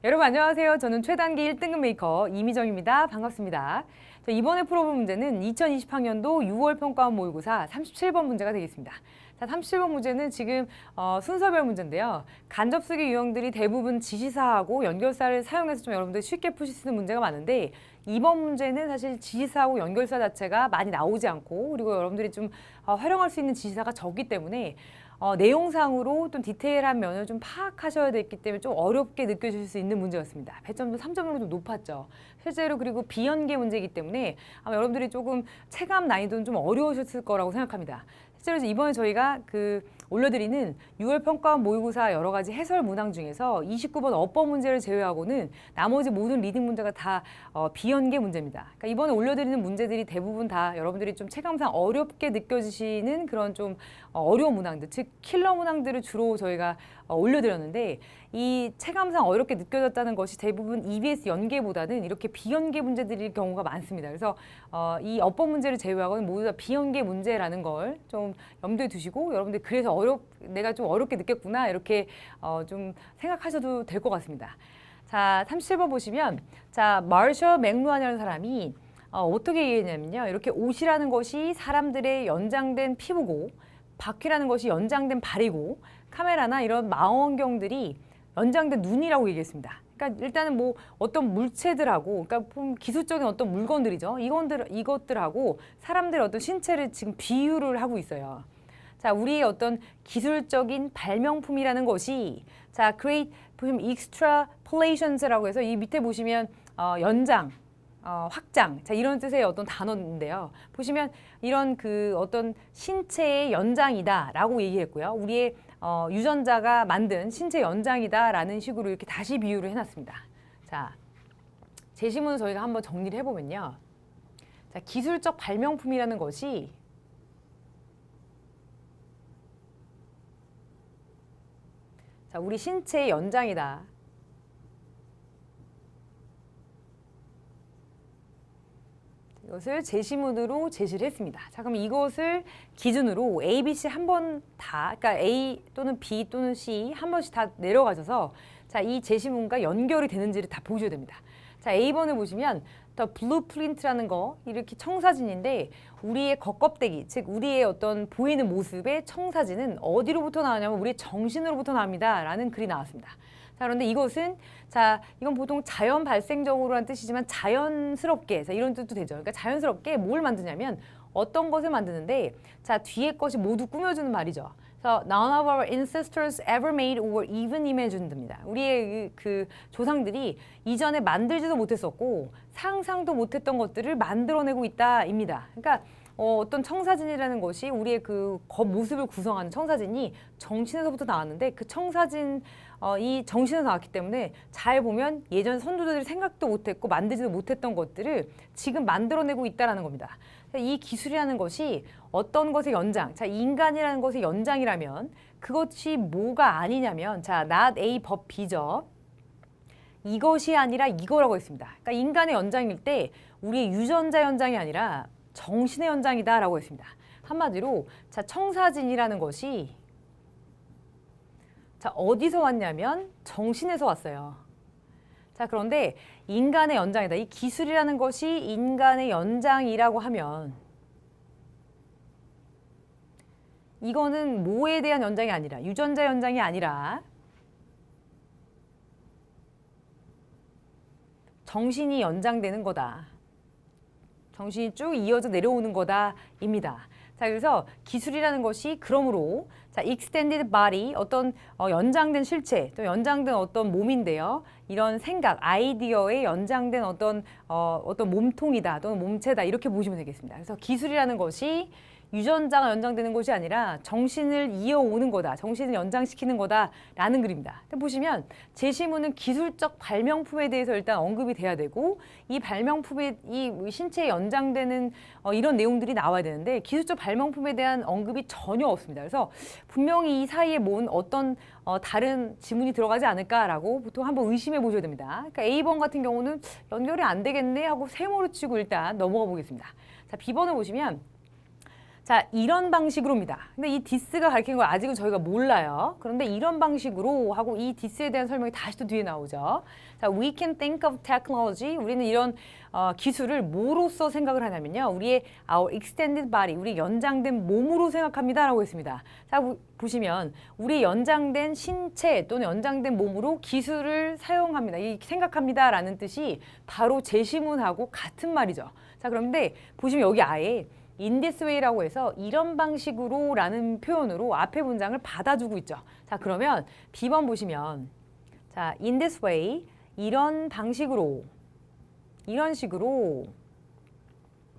여러분 안녕하세요. 저는 최단기 1등급 메이커 이미정입니다. 반갑습니다. 이번에 풀어볼 문제는 2020학년도 6월 평가원 모의고사 37번 문제가 되겠습니다. 자, 37번 문제는 지금 순서별 문제인데요. 간접수기 유형들이 대부분 지시사하고 연결사를 사용해서 좀 여러분들이 쉽게 푸실 수 있는 문제가 많은데 이번 문제는 사실 지시사하고 연결사 자체가 많이 나오지 않고 그리고 여러분들이 좀 활용할 수 있는 지시사가 적기 때문에 내용상으로 좀 디테일한 면을 좀 파악하셔야 됐기 때문에 좀 어렵게 느껴질 수 있는 문제였습니다. 배점도 3점으로 좀 높았죠. 실제로 그리고 비연계 문제이기 때문에 아마 여러분들이 조금 체감 난이도는 좀 어려우셨을 거라고 생각합니다. 실제로 이번에 저희가 올려드리는 6월 평가원 모의고사 여러 가지 해설 문항 중에서 29번 어법 문제를 제외하고는 나머지 모든 리딩 문제가 다 비연계 문제입니다. 그러니까 이번에 올려드리는 문제들이 대부분 다 여러분들이 좀 체감상 어렵게 느껴지시는 그런 좀 어려운 문항들, 즉 킬러 문항들을 주로 저희가 올려드렸는데 이 체감상 어렵게 느껴졌다는 것이 대부분 EBS 연계보다는 이렇게 비연계 문제들일 경우가 많습니다. 그래서 이 어법 문제를 제외하고는 모두 다 비연계 문제라는 걸 좀 염두에 두시고 여러분들 그래서 내가 좀 어렵게 느꼈구나 이렇게 좀 생각하셔도 될 것 같습니다. 자, 37번 보시면 자, 마셜 맥루한이라는 사람이 어떻게 얘기했냐면요. 이렇게 옷이라는 것이 사람들의 연장된 피부고 바퀴라는 것이 연장된 발이고 카메라나 이런 망원경들이 연장된 눈이라고 얘기했습니다. 그러니까 일단은 뭐 어떤 물체들하고, 그러니까 기술적인 어떤 물건들이죠. 이것들하고 사람들의 어떤 신체를 지금 비유를 하고 있어요. 자, 우리의 어떤 기술적인 발명품이라는 것이 자, great 보시면 extrapolations라고 해서 이 밑에 보시면 연장, 확장, 자 이런 뜻의 어떤 단어인데요. 보시면 이런 어떤 신체의 연장이다라고 얘기했고요. 우리의 유전자가 만든 신체 연장이다라는 식으로 이렇게 다시 비유를 해놨습니다. 자, 제시문을 저희가 한번 정리를 해보면요. 자, 기술적 발명품이라는 것이 자, 우리 신체의 연장이다. 이것을 제시문으로 제시를 했습니다. 자, 그럼 이것을 기준으로 A, B, C 한 번 다, 그러니까 A 또는 B 또는 C 한 번씩 다 내려가셔서 자, 이 제시문과 연결이 되는지를 다 보셔야 됩니다. 자, A번을 보시면 더 블루프린트라는 거 이렇게 청사진인데 우리의 겉껍데기, 즉 우리의 어떤 보이는 모습의 청사진은 어디로부터 나오냐면 우리의 정신으로부터 나옵니다. 라는 글이 나왔습니다. 자, 그런데 이것은 자, 이건 보통 자연 발생적으로라는 뜻이지만 자연스럽게 자, 이런 뜻도 되죠. 그러니까 자연스럽게 뭘 만드냐면 어떤 것을 만드는데 자, 뒤에 것이 모두 꾸며주는 말이죠. 그래서 none of our ancestors ever made or even imagined입니다. 우리의 그 조상들이 이전에 만들지도 못했었고 상상도 못했던 것들을 만들어내고 있다입니다. 그러니까 어떤 청사진이라는 것이 우리의 그 겉모습을 구성하는 청사진이 정신에서부터 나왔는데 그 청사진 이 정신에서 나왔기 때문에 잘 보면 예전 선조들이 생각도 못했고 만들지도 못했던 것들을 지금 만들어내고 있다는 겁니다. 이 기술이라는 것이 어떤 것의 연장, 자 인간이라는 것의 연장이라면 그것이 뭐가 아니냐면 자 not A but B죠. 이것이 아니라 이거라고 했습니다. 그러니까 인간의 연장일 때 우리의 유전자 연장이 아니라 정신의 연장이다라고 했습니다. 한마디로 자 청사진이라는 것이 자 어디서 왔냐면 정신에서 왔어요. 자 그런데 인간의 연장이다. 이 기술이라는 것이 인간의 연장이라고 하면 이거는 뭐에 대한 연장이 아니라 유전자 연장이 아니라 정신이 연장되는 거다. 정신이 쭉 이어져 내려오는 거다입니다. 자, 그래서 기술이라는 것이 그러므로 자, extended body 어떤 연장된 실체, 또 연장된 어떤 몸인데요. 이런 생각, 아이디어의 연장된 어떤 몸통이다 또는 몸체다 이렇게 보시면 되겠습니다. 그래서 기술이라는 것이 유전자가 연장되는 것이 아니라 정신을 이어오는 거다. 정신을 연장시키는 거다라는 글입니다. 보시면 제시문은 기술적 발명품에 대해서 일단 언급이 돼야 되고 이 발명품의 이 신체에 연장되는 이런 내용들이 나와야 되는데 기술적 발명품에 대한 언급이 전혀 없습니다. 그래서 분명히 이 사이에 뭔 어떤 다른 지문이 들어가지 않을까라고 보통 한번 의심해 보셔야 됩니다. 그러니까 A번 같은 경우는 연결이 안 되겠네 하고 세모를 치고 일단 넘어가 보겠습니다. 자, B번을 보시면 자, 이런 방식으로입니다. 근데 이 this가 가리키는 걸 아직은 저희가 몰라요. 그런데 이런 방식으로 하고 이 this에 대한 설명이 다시 또 뒤에 나오죠. 자, we can think of technology. 우리는 이런 기술을 뭐로써 생각을 하냐면요. 우리의 our extended body, 우리 연장된 몸으로 생각합니다. 라고 했습니다. 자, 보시면 우리 연장된 신체 또는 연장된 몸으로 기술을 사용합니다. 이 생각합니다. 라는 뜻이 바로 제시문하고 같은 말이죠. 자, 그런데 보시면 여기 아예 in this way라고 해서 이런 방식으로 라는 표현으로 앞에 문장을 받아주고 있죠. 자, 그러면 B번 보시면 자, in this way 이런 방식으로 이런 식으로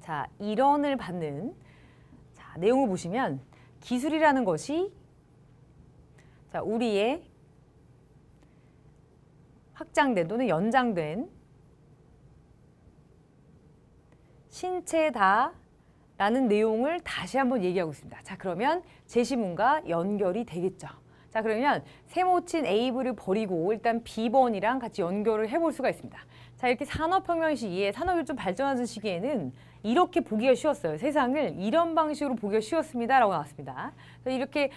자, 이런을 받는 자, 내용을 보시면 기술이라는 것이 자, 우리의 확장된 또는 연장된 신체다 라는 내용을 다시 한번 얘기하고 있습니다. 자, 그러면 제시문과 연결이 되겠죠. 자, 그러면 세모친 A부를 버리고 일단 B번이랑 같이 연결을 해볼 수가 있습니다. 자, 이렇게 산업혁명 시기에 산업이 좀 발전하는 시기에는 이렇게 보기가 쉬웠어요. 세상을 이런 방식으로 보기가 쉬웠습니다. 라고 나왔습니다. 이렇게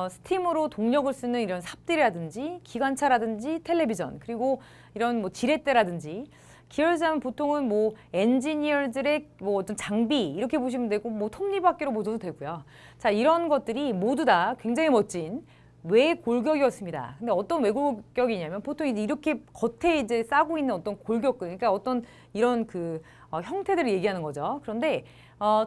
스팀으로 동력을 쓰는 이런 삽들이라든지 기관차라든지 텔레비전 그리고 이런 뭐 지렛대라든지 기어즈하면 보통은 뭐 엔지니어들의 뭐 어떤 장비 이렇게 보시면 되고 뭐 톱니바퀴로 보셔도 되고요. 자, 이런 것들이 모두 다 굉장히 멋진 외골격이었습니다. 근데 어떤 외골격이냐면 보통 이렇게 겉에 이제 싸고 있는 어떤 골격, 그러니까 어떤 이런 그 형태들을 얘기하는 거죠. 그런데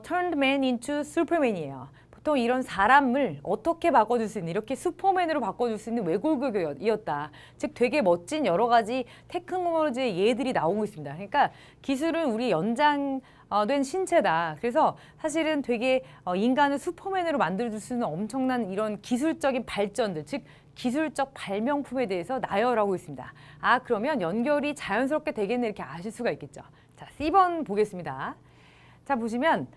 turned man into superman이에요. 보통 이런 사람을 어떻게 바꿔줄 수 있는 이렇게 슈퍼맨으로 바꿔줄 수 있는 외골격이었다. 즉 되게 멋진 여러 가지 테크놀로지의 예들이 나오고 있습니다. 그러니까 기술은 우리 연장된 신체다. 그래서 사실은 되게 인간을 슈퍼맨으로 만들어줄 수 있는 엄청난 이런 기술적인 발전들, 즉 기술적 발명품에 대해서 나열하고 있습니다. 아, 그러면 연결이 자연스럽게 되겠네 이렇게 아실 수가 있겠죠. 자, C번 보겠습니다. 자, 보시면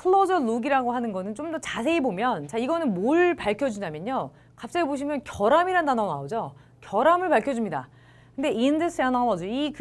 closer look이라고 하는 거는 좀 더 자세히 보면 자, 이거는 뭘 밝혀주냐면요. 갑자기 보시면 결함이라는 단어가 나오죠. 결함을 밝혀줍니다. 근데 in this analogy, 이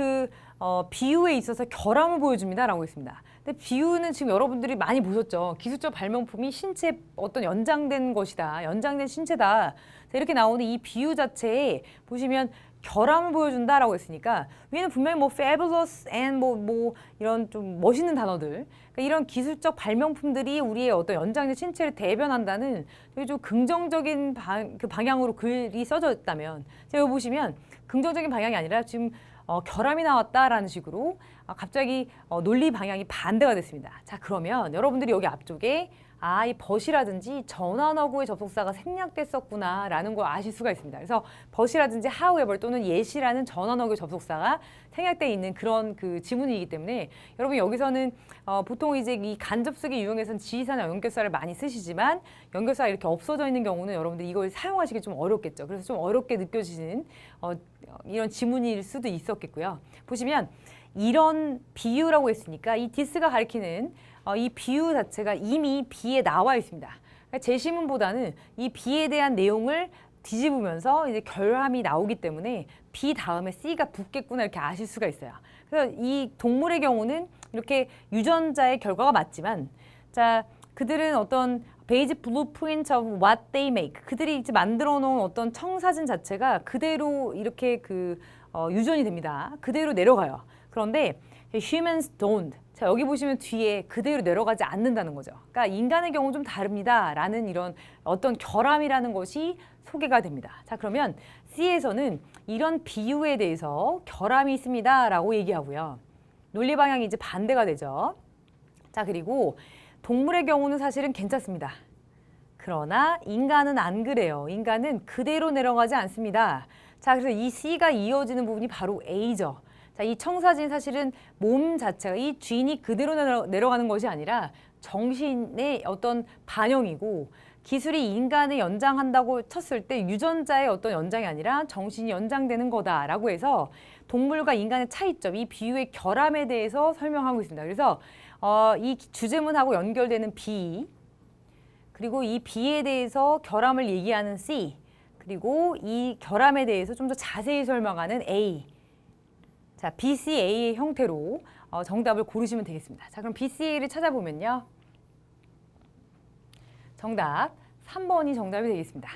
비유에 있어서 결함을 보여줍니다. 라고 했습니다. 근데 비유는 지금 여러분들이 많이 보셨죠. 기술적 발명품이 신체의 어떤 연장된 것이다. 연장된 신체다. 자, 이렇게 나오는 이 비유 자체에 보시면 결함을 보여준다라고 했으니까 위에는 분명히 뭐 fabulous and 뭐 이런 좀 멋있는 단어들 그러니까 이런 기술적 발명품들이 우리의 어떤 연장된 신체를 대변한다는 되게 좀 긍정적인 방향으로 글이 써져 있다면 제가 보시면 긍정적인 방향이 아니라 지금 결함이 나왔다라는 식으로 갑자기 논리 방향이 반대가 됐습니다. 자, 그러면 여러분들이 여기 앞쪽에 이 but이라든지 전환어구의 접속사가 생략됐었구나 라는 걸 아실 수가 있습니다. 그래서 but이라든지 however 또는 yet이라는 전환어구의 접속사가 생략되어 있는 그런 그 지문이기 때문에 여러분 여기서는 보통 이제 이 간접수기 유형에서는 지시사나 연결사를 많이 쓰시지만 연결사가 이렇게 없어져 있는 경우는 여러분들이 이걸 사용하시기 좀 어렵겠죠. 그래서 좀 어렵게 느껴지는 이런 지문일 수도 있었겠고요. 보시면 이런 비유라고 했으니까 이 this가 가리키는 이 비유 자체가 이미 B에 나와 있습니다. 그러니까 제시문보다는 이 B에 대한 내용을 뒤집으면서 이제 결함이 나오기 때문에 B 다음에 C가 붙겠구나 이렇게 아실 수가 있어요. 그래서 이 동물의 경우는 이렇게 유전자의 결과가 맞지만 자, 그들은 어떤 베이직 블루프린트 of what they make 그들이 이제 만들어 놓은 어떤 청사진 자체가 그대로 이렇게 유전이 됩니다. 그대로 내려가요. 그런데 humans don't. 자, 여기 보시면 뒤에 그대로 내려가지 않는다는 거죠. 그러니까 인간의 경우 좀 다릅니다. 라는 이런 어떤 결함이라는 것이 소개가 됩니다. 자, 그러면 C에서는 이런 비유에 대해서 결함이 있습니다. 라고 얘기하고요. 논리 방향이 이제 반대가 되죠. 자, 그리고 동물의 경우는 사실은 괜찮습니다. 그러나 인간은 안 그래요. 인간은 그대로 내려가지 않습니다. 자, 그래서 이 C가 이어지는 부분이 바로 A죠. 자, 이 청사진 사실은 몸 자체가 이 쥔이 그대로 내려가는 것이 아니라 정신의 어떤 반영이고 기술이 인간을 연장한다고 쳤을 때 유전자의 어떤 연장이 아니라 정신이 연장되는 거다라고 해서 동물과 인간의 차이점, 이 비유의 결함에 대해서 설명하고 있습니다. 그래서 이 주제문하고 연결되는 B, 그리고 이 B에 대해서 결함을 얘기하는 C, 그리고 이 결함에 대해서 좀 더 자세히 설명하는 A. 자, BCA의 형태로 정답을 고르시면 되겠습니다. 자, 그럼 BCA를 찾아보면요. 정답 3번이 정답이 되겠습니다.